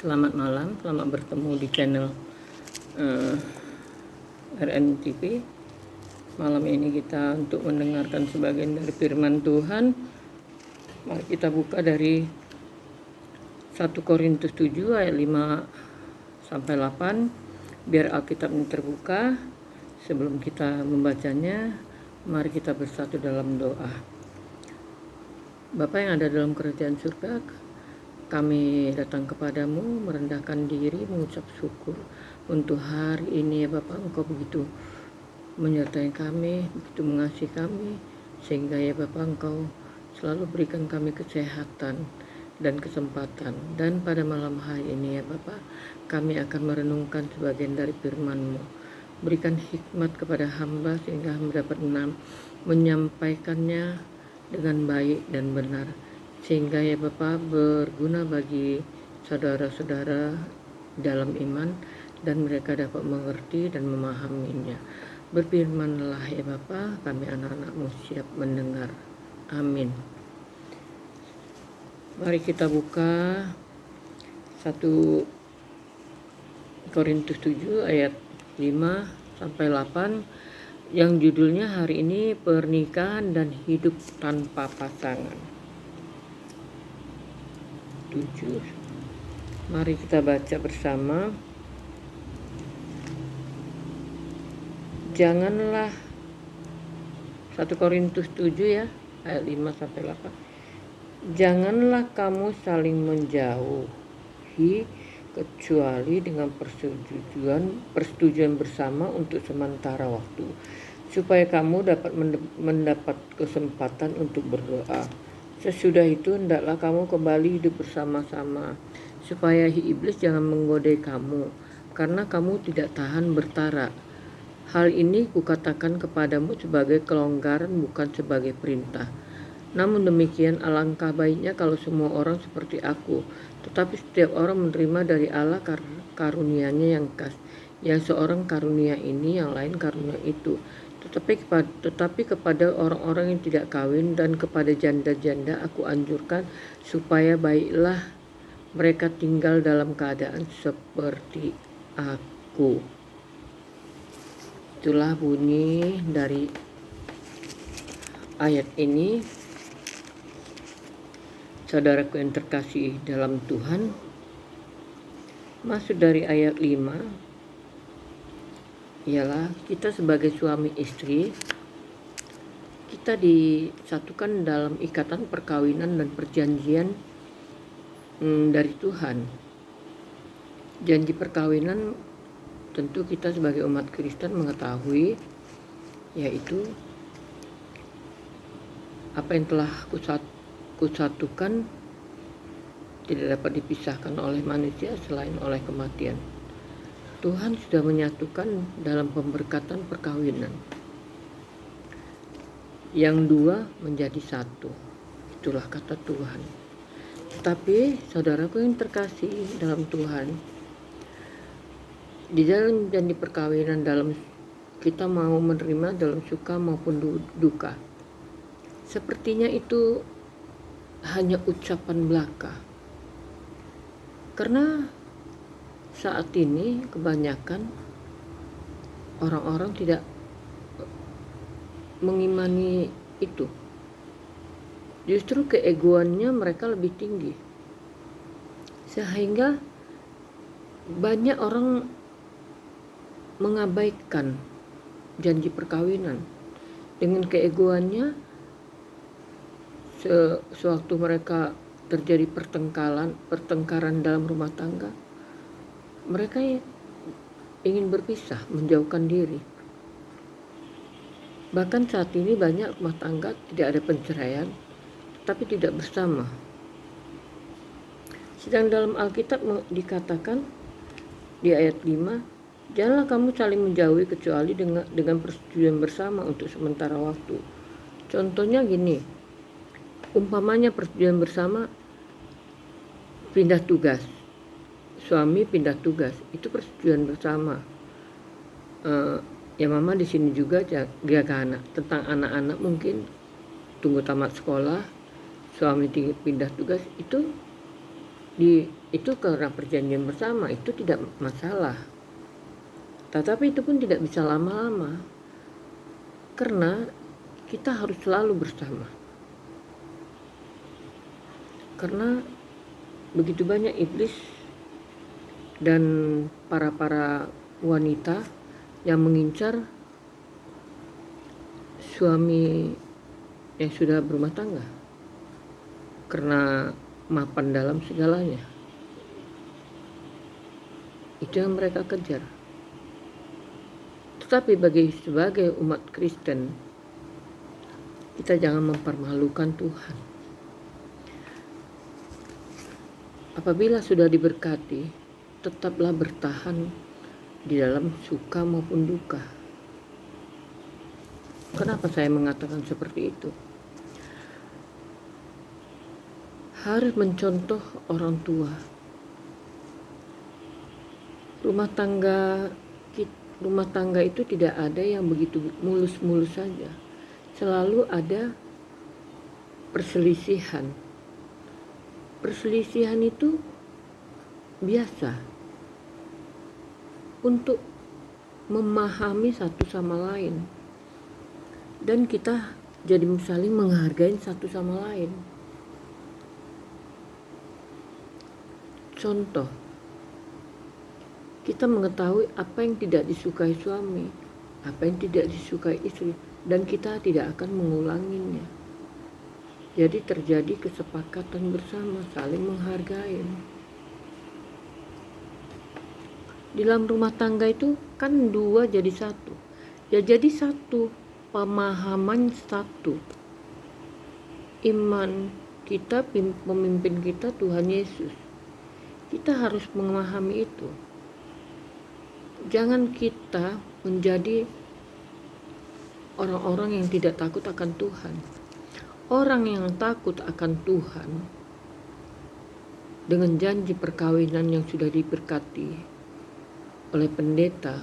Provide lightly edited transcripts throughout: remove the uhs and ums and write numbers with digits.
Selamat malam, selamat bertemu di channel RNTV. Malam ini kita untuk mendengarkan sebagian dari firman Tuhan. Mari kita buka dari 1 Korintus 7 ayat 5 sampai 8. Biar Alkitab ini terbuka. Sebelum kita membacanya, mari kita bersatu dalam doa. Bapa yang ada dalam kerajaan surga, kami datang kepadamu merendahkan diri, mengucap syukur untuk hari ini ya Bapak. Engkau begitu menyertai kami, begitu mengasihi kami, sehingga ya Bapak Engkau selalu berikan kami kesehatan dan kesempatan. Dan pada malam hari ini ya Bapak, kami akan merenungkan sebagian dari firman-Mu. Berikan hikmat kepada hamba sehingga hamba dapat menyampaikannya dengan baik dan benar, sehingga ya Bapak berguna bagi saudara-saudara dalam iman dan mereka dapat mengerti dan memahaminya. Berfirmanlah ya Bapak, kami anak-anak-Mu siap mendengar. Amin. Mari kita buka 1 Korintus 7 ayat 5 sampai 8 yang judulnya hari ini pernikahan dan hidup tanpa pasangan. 7. Mari kita baca bersama. Janganlah 1 Korintus 7 ya, ayat 5 sampai 8. Janganlah kamu saling menjauhi kecuali dengan persetujuan bersama untuk sementara waktu, supaya kamu dapat mendapat kesempatan untuk berdoa. Sesudah itu hendaklah kamu kembali hidup bersama-sama, supaya iblis jangan menggodai kamu, karena kamu tidak tahan bertara. Hal ini kukatakan kepadamu sebagai kelonggaran, bukan sebagai perintah. Namun demikian alangkah baiknya kalau semua orang seperti aku, tetapi setiap orang menerima dari Allah karunia-Nya yang khas, yang seorang karunia ini, yang lain karunia itu. Tetapi kepada orang-orang yang tidak kawin dan kepada janda-janda aku anjurkan supaya baiklah mereka tinggal dalam keadaan seperti aku. Itulah bunyi dari ayat ini. Saudaraku yang terkasih dalam Tuhan, maksud dari ayat 5 ialah kita sebagai suami istri, kita disatukan dalam ikatan perkawinan dan perjanjian dari Tuhan. Janji perkawinan tentu kita sebagai umat Kristen mengetahui, yaitu apa yang telah kusatukan tidak dapat dipisahkan oleh manusia selain oleh kematian. Tuhan sudah menyatukan dalam pemberkatan perkawinan. Yang dua menjadi satu. Itulah kata Tuhan. Tetapi saudaraku yang terkasih dalam Tuhan, di dalam janji perkawinan, dalam kita mau menerima dalam suka maupun duka, sepertinya itu hanya ucapan belaka. Karena saat ini kebanyakan orang-orang tidak mengimani itu. Justru keegoannya mereka lebih tinggi. Sehingga banyak orang mengabaikan janji perkawinan. Dengan keegoannya, sewaktu mereka terjadi pertengkaran dalam rumah tangga, mereka ingin berpisah, menjauhkan diri. Bahkan saat ini banyak rumah tangga tidak ada penceraian, tapi tidak bersama. Sedang dalam Alkitab dikatakan di ayat 5, janganlah kamu saling menjauhi kecuali dengan persetujuan bersama untuk sementara waktu. Contohnya gini, umpamanya persetujuan bersama pindah tugas, suami pindah tugas, itu persetujuan bersama. Ya mama di sini juga jaga anak, tentang anak-anak mungkin tunggu tamat sekolah, suami pindah tugas, itu Itu karena perjanjian bersama, itu tidak masalah. Tetapi itu pun tidak bisa lama-lama, karena kita harus selalu bersama. Karena begitu banyak iblis dan para wanita yang mengincar suami yang sudah berumah tangga karena mapan dalam segalanya. Itu yang mereka kejar. Tetapi sebagai umat Kristen, kita jangan mempermalukan Tuhan. Apabila sudah diberkati, tetaplah bertahan di dalam suka maupun duka. Kenapa saya mengatakan seperti itu? Harus mencontoh orang tua. Rumah tangga itu tidak ada yang begitu mulus-mulus saja. Selalu ada perselisihan. Perselisihan itu biasa untuk memahami satu sama lain. Dan kita jadi saling menghargai satu sama lain. Contoh, kita mengetahui apa yang tidak disukai suami, apa yang tidak disukai istri, dan kita tidak akan mengulanginya. Jadi terjadi kesepakatan bersama, saling menghargai. Di dalam rumah tangga itu kan dua jadi satu. Ya jadi satu, pemahaman satu. Iman kita, pemimpin kita Tuhan Yesus. Kita harus memahami itu. Jangan kita menjadi orang-orang yang tidak takut akan Tuhan. Orang yang takut akan Tuhan dengan janji perkawinan yang sudah diberkati oleh pendeta,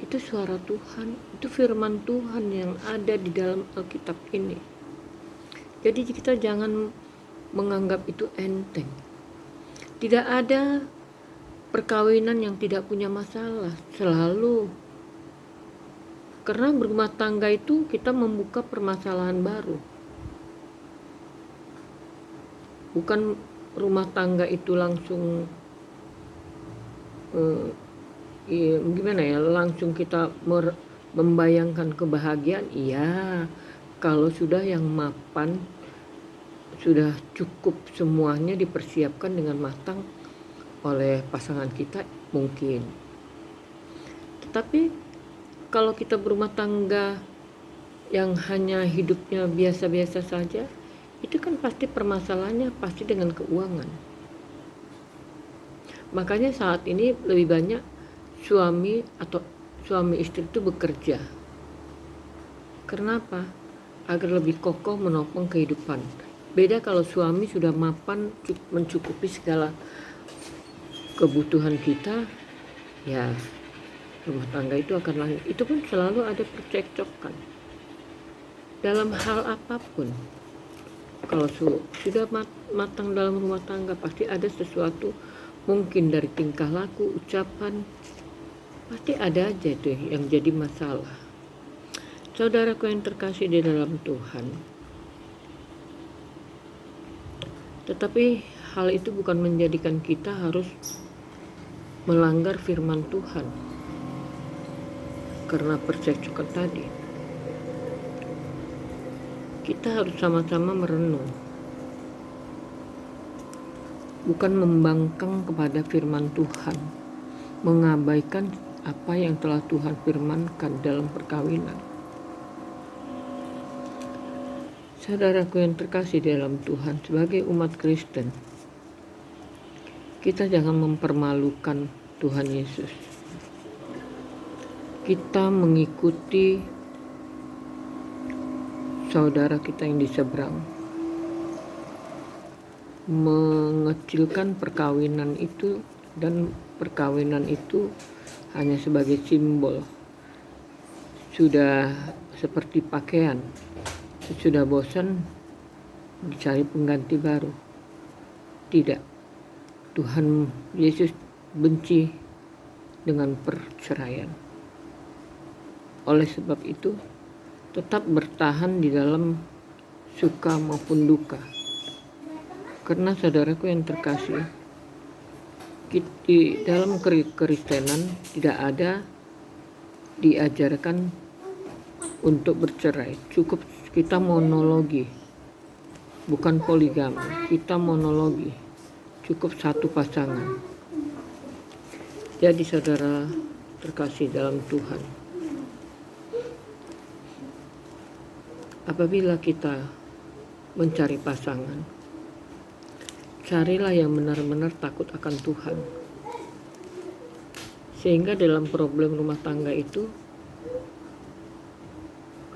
itu suara Tuhan, itu firman Tuhan yang ada di dalam Alkitab ini. Jadi kita jangan menganggap itu enteng. Tidak ada perkawinan yang tidak punya masalah, selalu. Karena berumah tangga itu kita membuka permasalahan baru. Bukan rumah tangga itu langsung langsung kita membayangkan kebahagiaan. Iya, kalau sudah yang mapan, sudah cukup semuanya dipersiapkan dengan matang oleh pasangan kita, mungkin. Tetapi kalau kita berumah tangga yang hanya hidupnya biasa-biasa saja, itu kan pasti permasalahannya pasti dengan keuangan. Makanya saat ini lebih banyak suami istri itu bekerja. Kenapa? Agar lebih kokoh menopang kehidupan. Beda kalau suami sudah mapan mencukupi segala kebutuhan kita, ya rumah tangga itu akan lanjut. Itu pun selalu ada percekcokan dalam hal apapun. Kalau sudah matang dalam rumah tangga, pasti ada sesuatu, mungkin dari tingkah laku, ucapan, pasti ada aja itu yang jadi masalah. Saudaraku yang terkasih di dalam Tuhan, tetapi hal itu bukan menjadikan kita harus melanggar firman Tuhan karena percekcokan tadi. Kita harus sama-sama merenung, bukan membangkang kepada firman Tuhan, mengabaikan apa yang telah Tuhan firmankan dalam perkawinan. Saudaraku yang terkasih dalam Tuhan, sebagai umat Kristen, kita jangan mempermalukan Tuhan Yesus. Kita mengikuti saudara kita yang di seberang, mengecilkan perkawinan itu, dan perkawinan itu hanya sebagai simbol. Sudah seperti pakaian, sudah bosan dicari pengganti baru. Tidak. Tuhan Yesus benci dengan perceraian. Oleh sebab itu, tetap bertahan di dalam suka maupun duka. Karena saudaraku yang terkasih, di dalam kekristenan tidak ada diajarkan untuk bercerai. Cukup kita monologi, bukan poligami. Kita monologi, cukup satu pasangan. Jadi saudara terkasih dalam Tuhan, apabila kita mencari pasangan, carilah yang benar-benar takut akan Tuhan. Sehingga dalam problem rumah tangga itu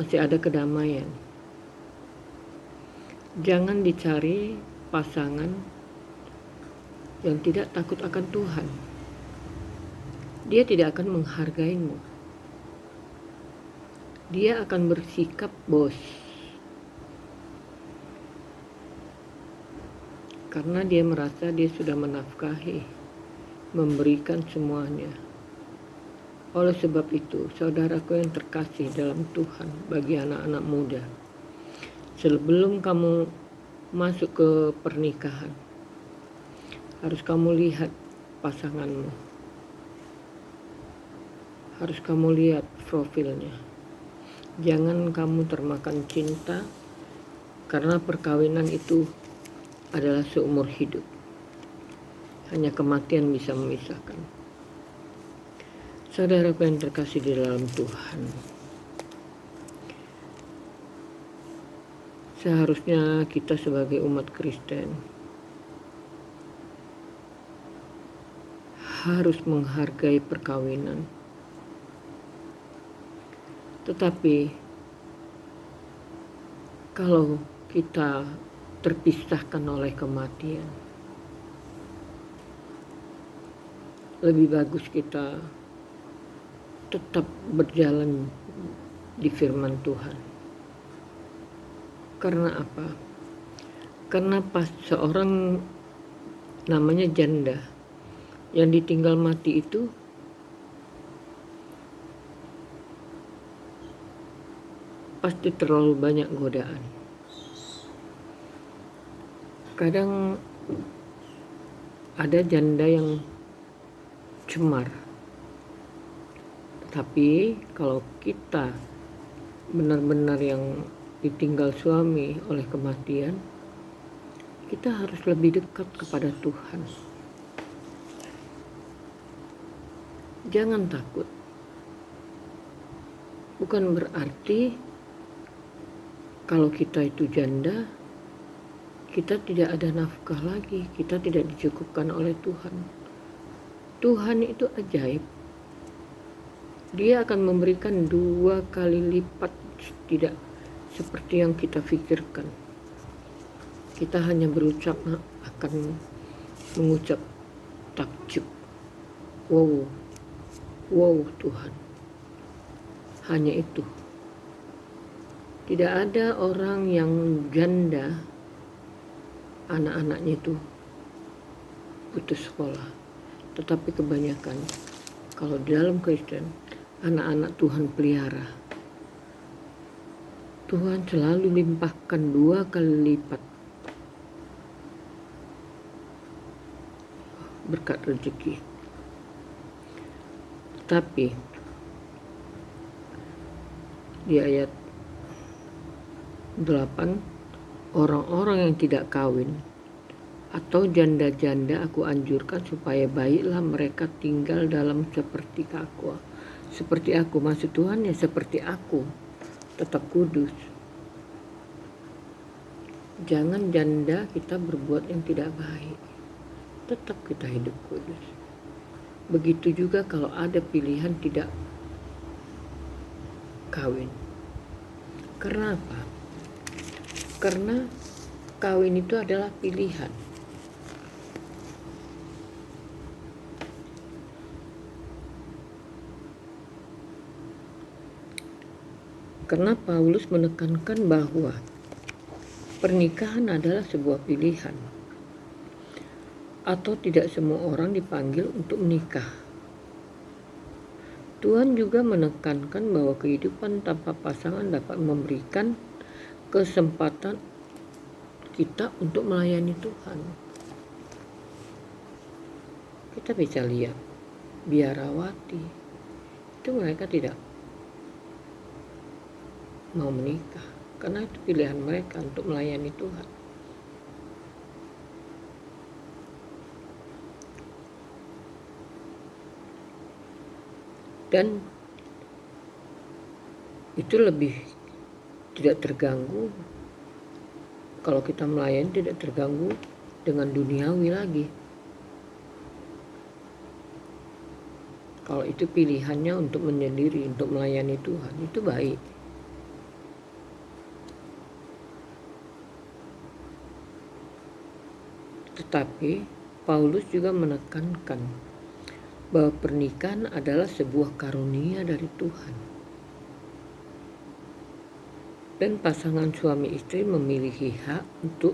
masih ada kedamaian. Jangan dicari pasangan yang tidak takut akan Tuhan. Dia tidak akan menghargaimu. Dia akan bersikap bos. Karena dia merasa dia sudah menafkahi, memberikan semuanya. Oleh sebab itu, saudaraku yang terkasih dalam Tuhan, bagi anak-anak muda, sebelum kamu masuk ke pernikahan, harus kamu lihat pasanganmu. Harus kamu lihat profilnya. Jangan kamu termakan cinta, karena perkawinan itu adalah seumur hidup. Hanya kematian bisa memisahkan. Saudaraku yang terkasih di dalam Tuhan, seharusnya kita sebagai umat Kristen harus menghargai perkawinan. Tetapi kalau kita terpisahkan oleh kematian, lebih bagus kita tetap berjalan di firman Tuhan. Karena apa? Karena pas seorang namanya janda yang ditinggal mati itu pasti terlalu banyak godaan. Kadang ada janda yang cemar. Tapi kalau kita benar-benar yang ditinggal suami oleh kematian, kita harus lebih dekat kepada Tuhan. Jangan takut. Bukan berarti kalau kita itu janda, kita tidak ada nafkah lagi, kita tidak dicukupkan oleh Tuhan. Tuhan itu ajaib. Dia akan memberikan 2 kali lipat, tidak seperti yang kita pikirkan. Kita hanya berucap, akan mengucap takjub. Wow Tuhan. Hanya itu. Tidak ada orang yang janda, anak-anaknya itu putus sekolah. Tetapi kebanyakan, kalau di dalam Kristen, anak-anak Tuhan pelihara. Tuhan selalu limpahkan 2 kali lipat berkat rezeki. Tapi di ayat 8, orang-orang yang tidak kawin atau janda-janda aku anjurkan supaya baiklah mereka tinggal dalam seperti aku. Seperti aku, maksud Tuhan ya seperti aku, tetap kudus. Jangan janda kita berbuat yang tidak baik, tetap kita hidup kudus. Begitu juga kalau ada pilihan tidak kawin. Karena apa? Karena kawin itu adalah pilihan. Karena Paulus menekankan bahwa pernikahan adalah sebuah pilihan. atau tidak semua orang dipanggil untuk menikah. Tuhan juga menekankan bahwa kehidupan tanpa pasangan dapat memberikan kesempatan kita untuk melayani Tuhan. Kita bisa lihat biarawati, itu mereka tidak mau menikah karena itu pilihan mereka untuk melayani Tuhan. Dan itu lebih tidak terganggu kalau kita melayani, tidak terganggu dengan duniawi lagi. Kalau itu pilihannya untuk menyendiri, untuk melayani Tuhan, itu baik. Tetapi Paulus juga menekankan bahwa pernikahan adalah sebuah karunia dari Tuhan. Dan pasangan suami istri memiliki hak untuk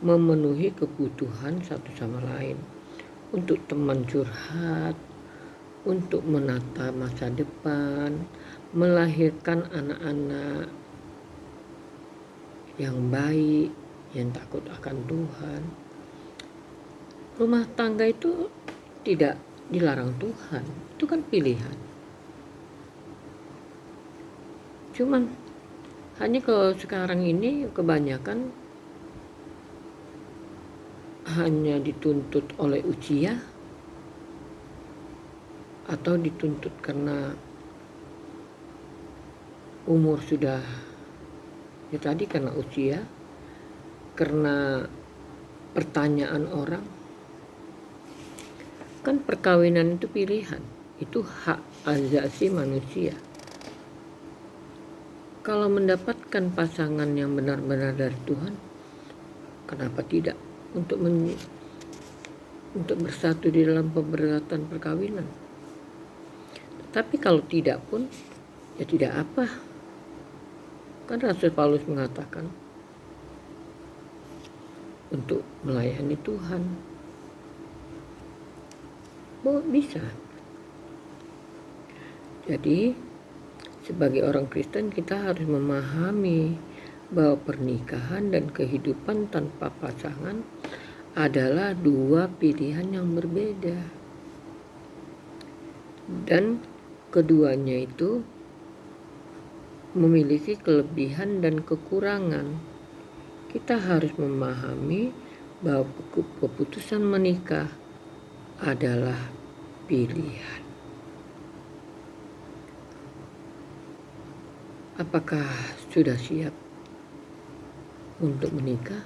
memenuhi kebutuhan satu sama lain. Untuk teman curhat, untuk menata masa depan, melahirkan anak-anak yang baik, yang takut akan Tuhan. Rumah tangga itu tidak dilarang Tuhan, itu kan pilihan. Cuman hanya kalau sekarang ini kebanyakan hanya dituntut oleh usia atau dituntut karena umur sudah, ya tadi karena usia, karena pertanyaan orang. Kan perkawinan itu pilihan, itu hak asasi manusia. Kalau mendapatkan pasangan yang benar-benar dari Tuhan, kenapa tidak untuk bersatu di dalam pemberkatan perkawinan? Tapi kalau tidak pun, ya tidak apa. Kan Rasul Paulus mengatakan untuk melayani Tuhan. Bisa. Jadi sebagai orang Kristen kita harus memahami bahwa pernikahan dan kehidupan tanpa pasangan adalah dua pilihan yang berbeda. Dan keduanya itu memiliki kelebihan dan kekurangan. Kita harus memahami bahwa keputusan menikah adalah pilihan. Apakah sudah siap untuk menikah?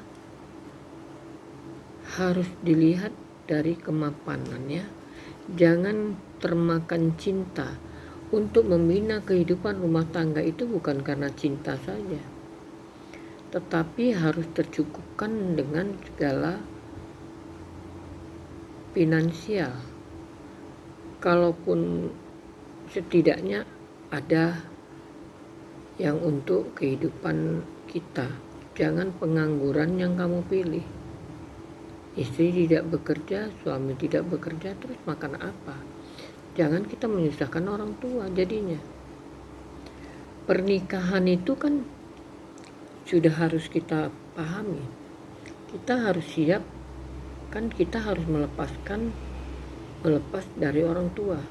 Harus dilihat dari kemapanannya. Jangan termakan cinta. Untuk membina kehidupan rumah tangga itu bukan karena cinta saja, tetapi harus tercukupkan dengan segala finansial. Kalaupun setidaknya ada yang untuk kehidupan kita. Jangan pengangguran yang kamu pilih. Istri tidak bekerja, suami tidak bekerja, terus makan apa? Jangan kita menyusahkan orang tua jadinya. Pernikahan itu kan sudah harus kita pahami. Kita harus siap, kan kita harus melepas dari orang tua.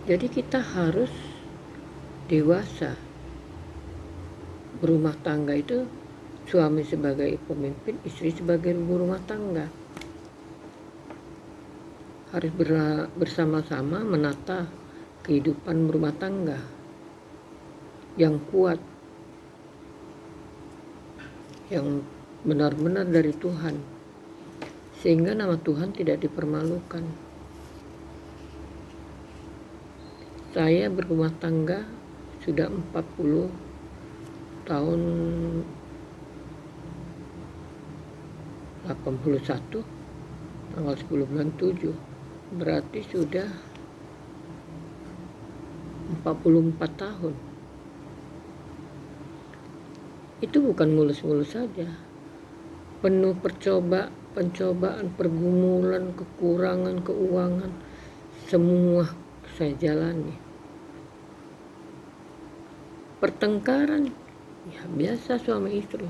Jadi kita harus dewasa. Berumah tangga itu suami sebagai pemimpin, istri sebagai ibu rumah tangga. Harus bersama-sama menata kehidupan berumah tangga yang kuat, yang benar-benar dari Tuhan, sehingga nama Tuhan tidak dipermalukan. Saya berumah tangga sudah 40 tahun 81 tanggal 10 bulan 7, berarti sudah 44 tahun. Itu bukan mulus-mulus saja, penuh pencobaan, pergumulan, kekurangan keuangan, semua saya jalani. Pertengkaran, ya biasa suami istri.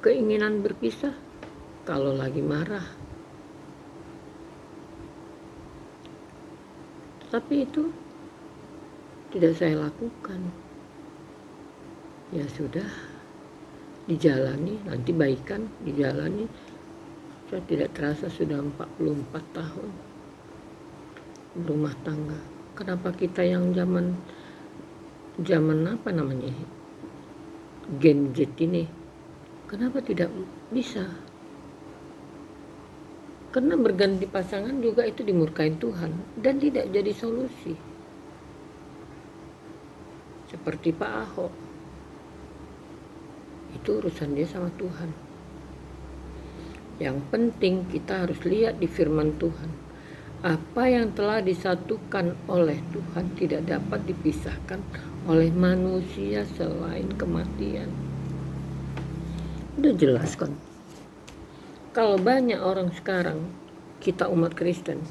Keinginan berpisah kalau lagi marah. Tapi itu tidak saya lakukan. Ya sudah, dijalani, nanti baikan, dijalani. Saya tidak terasa sudah 44 tahun berumah tangga. Kenapa kita yang zaman apa namanya, Gen Z ini, kenapa tidak bisa? Karena berganti pasangan juga itu dimurkai Tuhan dan tidak jadi solusi. Seperti Pak Ahok, itu urusan dia sama Tuhan. Yang penting kita harus lihat di firman Tuhan. Apa yang telah disatukan oleh Tuhan tidak dapat dipisahkan oleh manusia selain kematian. Udah jelas kan? Kalau banyak orang sekarang, kita umat Kristen,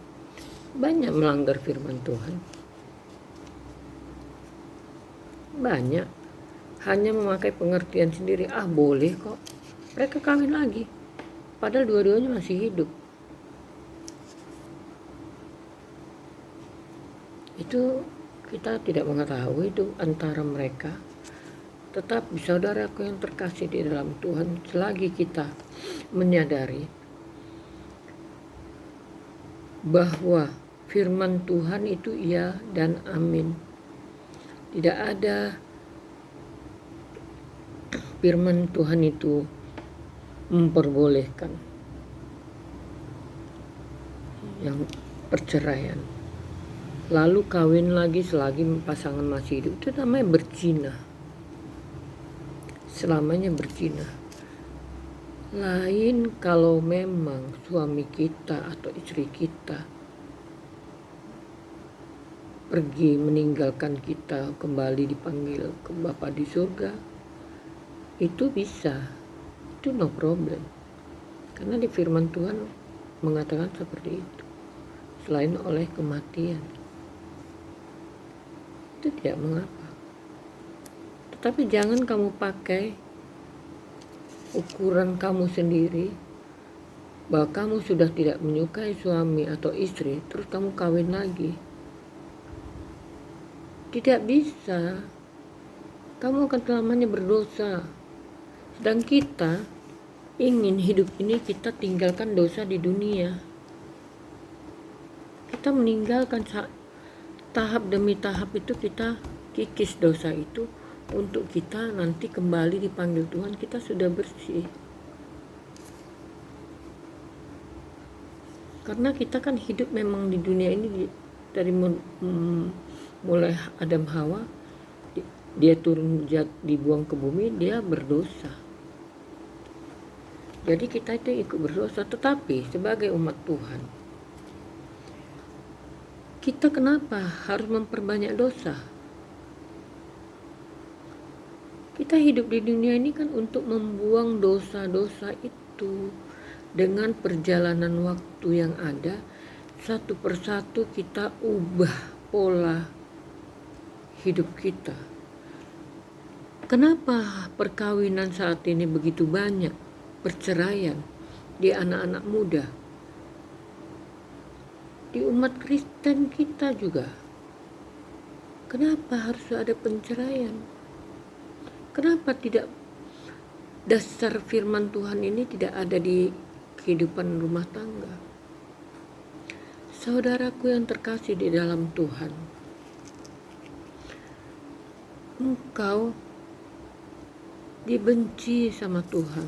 banyak melanggar firman Tuhan. Banyak hanya memakai pengertian sendiri. Boleh kok, mereka kawin lagi, padahal dua-duanya masih hidup. Itu kita tidak mengetahui itu antara mereka. Tetapi saudaraku yang terkasih di dalam Tuhan, selagi kita menyadari bahwa firman Tuhan itu iya dan amin. Tidak ada firman Tuhan itu memperbolehkan yang perceraian. Lalu kawin lagi selagi pasangan masih hidup, itu namanya berzina. Selamanya berzina. Lain kalau memang suami kita atau istri kita pergi meninggalkan kita, kembali dipanggil ke Bapa di surga, itu bisa, itu no problem. Karena di firman Tuhan mengatakan seperti itu. Selain oleh kematian, itu tidak mengapa. Tetapi jangan kamu pakai ukuran kamu sendiri bahwa kamu sudah tidak menyukai suami atau istri, terus kamu kawin lagi. Tidak bisa. Kamu akan selamanya berdosa. Sedang kita ingin hidup ini kita tinggalkan dosa di dunia. Kita meninggalkan tahap demi tahap itu, kita kikis dosa itu untuk kita nanti kembali dipanggil Tuhan kita sudah bersih. Karena kita kan hidup memang di dunia ini dari mulai Adam Hawa, dia turun dibuang ke bumi, dia berdosa. Jadi kita itu ikut berdosa. Tetapi sebagai umat Tuhan, kita kenapa harus memperbanyak dosa? Kita hidup di dunia ini kan untuk membuang dosa-dosa itu. Dengan perjalanan waktu yang ada, satu persatu kita ubah pola hidup kita. Kenapa perkawinan saat ini begitu banyak perceraian di anak-anak muda? Di umat Kristen kita juga. Kenapa harus ada perceraian? Kenapa tidak dasar firman Tuhan ini tidak ada di kehidupan rumah tangga? Saudaraku yang terkasih di dalam Tuhan, engkau dibenci sama Tuhan.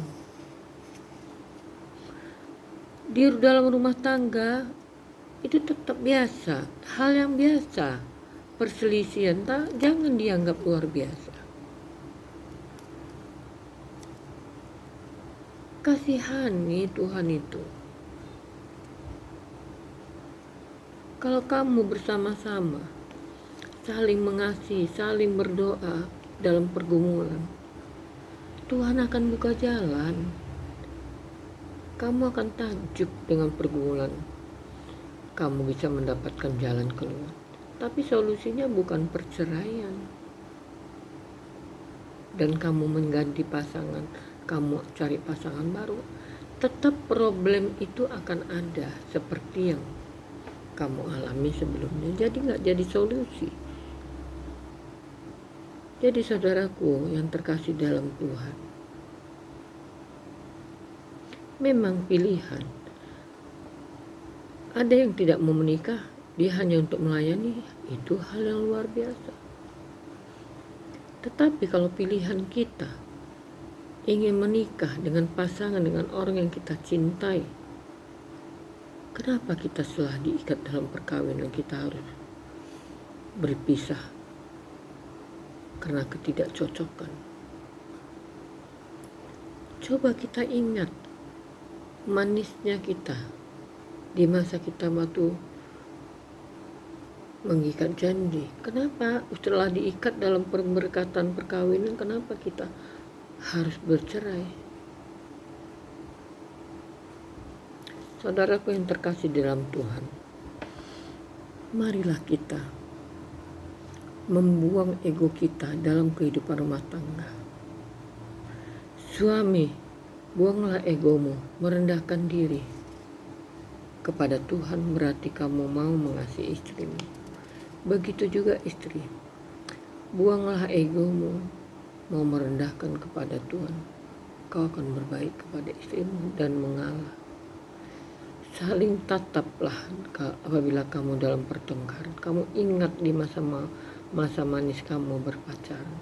Di dalam rumah tangga itu tetap biasa, hal yang biasa. Perselisihan jangan dianggap luar biasa. Kasihani Tuhan itu. Kalau kamu bersama-sama saling mengasihi, saling berdoa dalam pergumulan, Tuhan akan buka jalan. Kamu akan takjub dengan pergumulan. Kamu bisa mendapatkan jalan keluar. Tapi solusinya bukan perceraian. Dan kamu mengganti pasangan, kamu cari pasangan baru. Tetap problem itu akan ada seperti yang kamu alami sebelumnya. Jadi gak jadi solusi. Jadi saudaraku yang terkasih dalam Tuhan, memang pilihan. Ada yang tidak mau menikah, dia hanya untuk melayani, itu hal yang luar biasa. Tetapi kalau pilihan kita ingin menikah dengan pasangan, dengan orang yang kita cintai, kenapa kita setelah diikat dalam perkawinan kita harus berpisah karena ketidakcocokan? Coba kita ingat manisnya kita di masa kita waktu mengikat janji. Kenapa setelah diikat dalam pemberkatan perkawinan, kenapa kita harus bercerai? Saudaraku yang terkasih dalam Tuhan, marilah kita membuang ego kita dalam kehidupan rumah tangga. Suami, buanglah egomu, merendahkan diri kepada Tuhan, berarti kamu mau mengasihi istrimu. Begitu juga istri, buanglah egomu, mau merendahkan kepada Tuhan, kau akan berbaik kepada istrimu dan mengalah. Saling tataplah apabila kamu dalam pertengkaran. Kamu ingat di masa manis kamu berpacaran,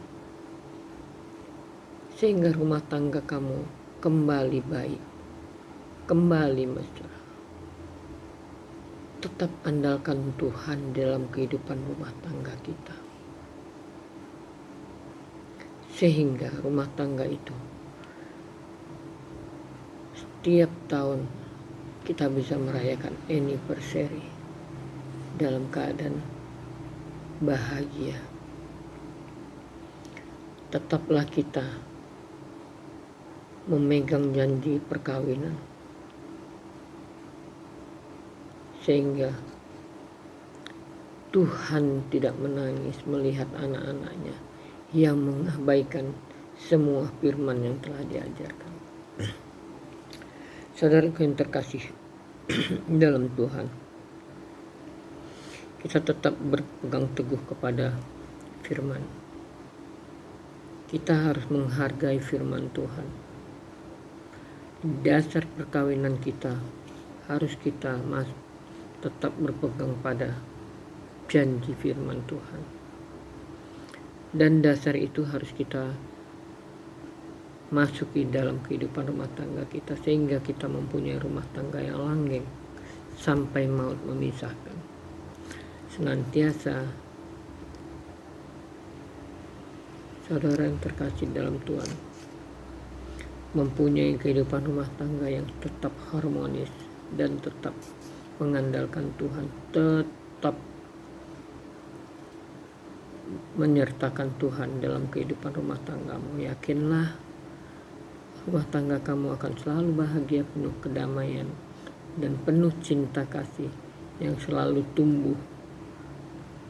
sehingga rumah tangga kamu kembali baik, kembali mesra. Tetap andalkan Tuhan dalam kehidupan rumah tangga kita, sehingga rumah tangga itu setiap tahun kita bisa merayakan anniversary dalam keadaan bahagia. Tetaplah kita memegang janji perkawinan, sehingga Tuhan tidak menangis melihat anak-anaknya yang mengabaikan semua firman yang telah diajarkan. Saudaraku yang terkasih dalam Tuhan, kita tetap berpegang teguh kepada firman. Kita harus menghargai firman Tuhan. Dasar perkawinan kita harus kita tetap berpegang pada janji firman Tuhan. Dan dasar itu harus kita masuki dalam kehidupan rumah tangga kita, sehingga kita mempunyai rumah tangga yang langgeng sampai maut memisahkan. Senantiasa saudara yang terkasih dalam Tuhan mempunyai kehidupan rumah tangga yang tetap harmonis dan tetap mengandalkan Tuhan, tetap menyertakan Tuhan dalam kehidupan rumah tanggamu. Yakinlah rumah tangga kamu akan selalu bahagia, penuh kedamaian dan penuh cinta kasih yang selalu tumbuh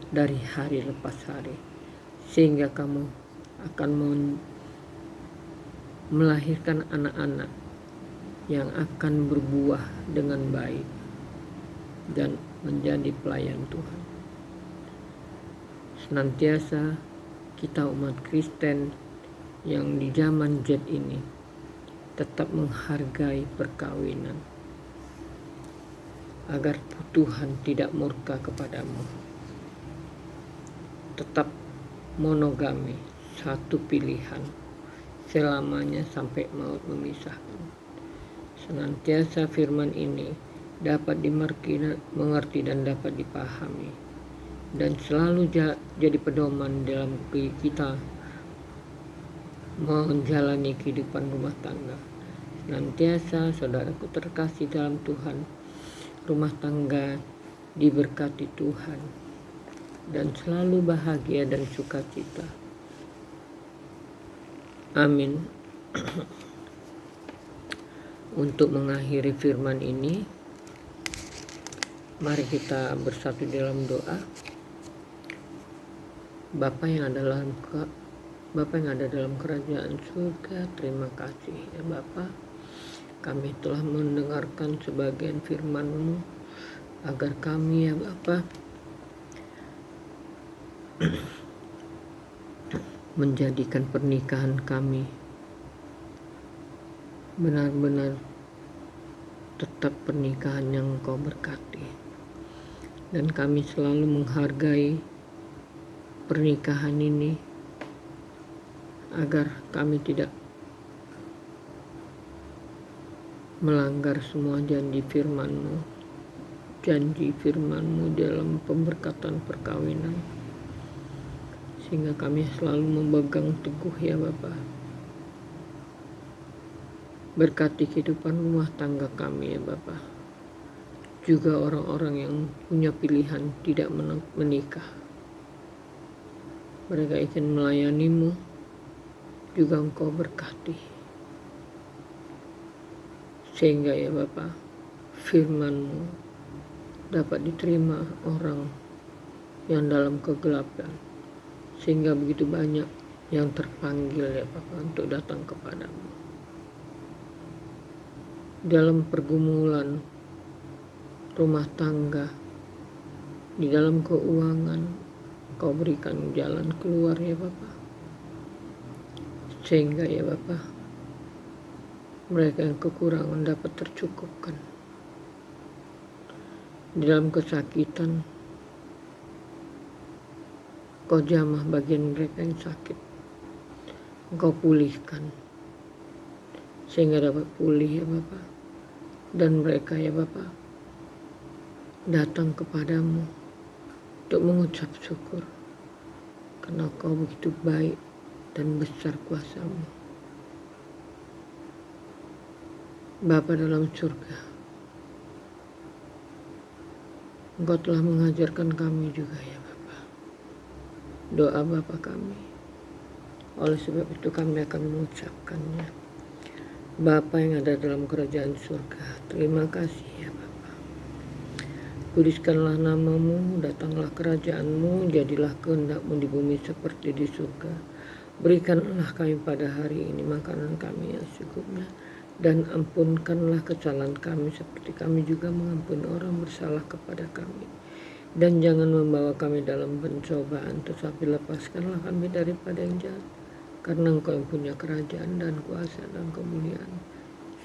dari hari lepas hari, sehingga kamu akan melahirkan anak-anak yang akan berbuah dengan baik dan menjadi pelayan Tuhan. Senantiasa kita umat Kristen yang di zaman Z ini tetap menghargai perkawinan, agar Tuhan tidak murka kepadamu. Tetap monogami, satu pilihan selamanya sampai maut memisahkan. Senantiasa firman ini dapat dimengerti dan dapat dipahami, dan selalu jadi pedoman dalam kita menjalani kehidupan rumah tangga. Senantiasa saudaraku terkasih dalam Tuhan, rumah tangga diberkati Tuhan dan selalu bahagia dan sukacita. Amin. Untuk mengakhiri firman ini, mari kita bersatu dalam doa. Bapa yang ada dalam kerajaan surga, terima kasih ya Bapa. Kami telah mendengarkan sebagian firman-Mu, agar kami ya Bapa menjadikan pernikahan kami benar-benar tetap pernikahan yang Engkau berkati, dan kami selalu menghargai pernikahan ini, agar kami tidak melanggar semua janji firman-Mu dalam pemberkatan perkawinan, sehingga kami selalu memegang teguh ya Bapa. Berkati kehidupan rumah tangga kami ya Bapa. Juga orang-orang yang punya pilihan tidak menikah, mereka ingin melayani-Mu, juga Engkau berkati, sehingga ya Bapa, firman-Mu dapat diterima orang yang dalam kegelapan, sehingga begitu banyak yang terpanggil ya Bapa untuk datang kepadamu. Dalam pergumulan rumah tangga, di dalam keuangan, Kau berikan jalan keluar ya Bapa, sehingga ya Bapa, mereka yang kekurangan dapat tercukupkan. Di dalam kesakitan, Kau jamah bagian mereka yang sakit, Engkau pulihkan, sehingga dapat pulih ya Bapa. Dan mereka ya Bapa datang kepadamu untuk mengucap syukur, karena Kau begitu baik dan besar kuasa-Mu. Bapa dalam surga, Engkau telah mengajarkan kami juga ya Bapa doa Bapa kami. Oleh sebab itu kami akan mengucapkannya. Bapa yang ada dalam kerajaan surga, terima kasih ya Bapa. Kuduskanlah nama-Mu, datanglah kerajaan-Mu, jadilah kehendak-Mu di bumi seperti di surga. Berikanlah kami pada hari ini makanan kami yang secukupnya, dan ampunkanlah kesalahan kami seperti kami juga mengampuni orang bersalah kepada kami. Dan jangan membawa kami dalam pencobaan, tetapi lepaskanlah kami daripada yang jahat. Karena Engkau yang punya kerajaan dan kuasa dan kemuliaan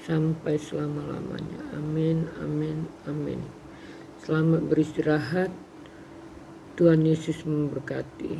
sampai selama-lamanya. Amin, amin, amin. Selamat beristirahat. Tuhan Yesus memberkati.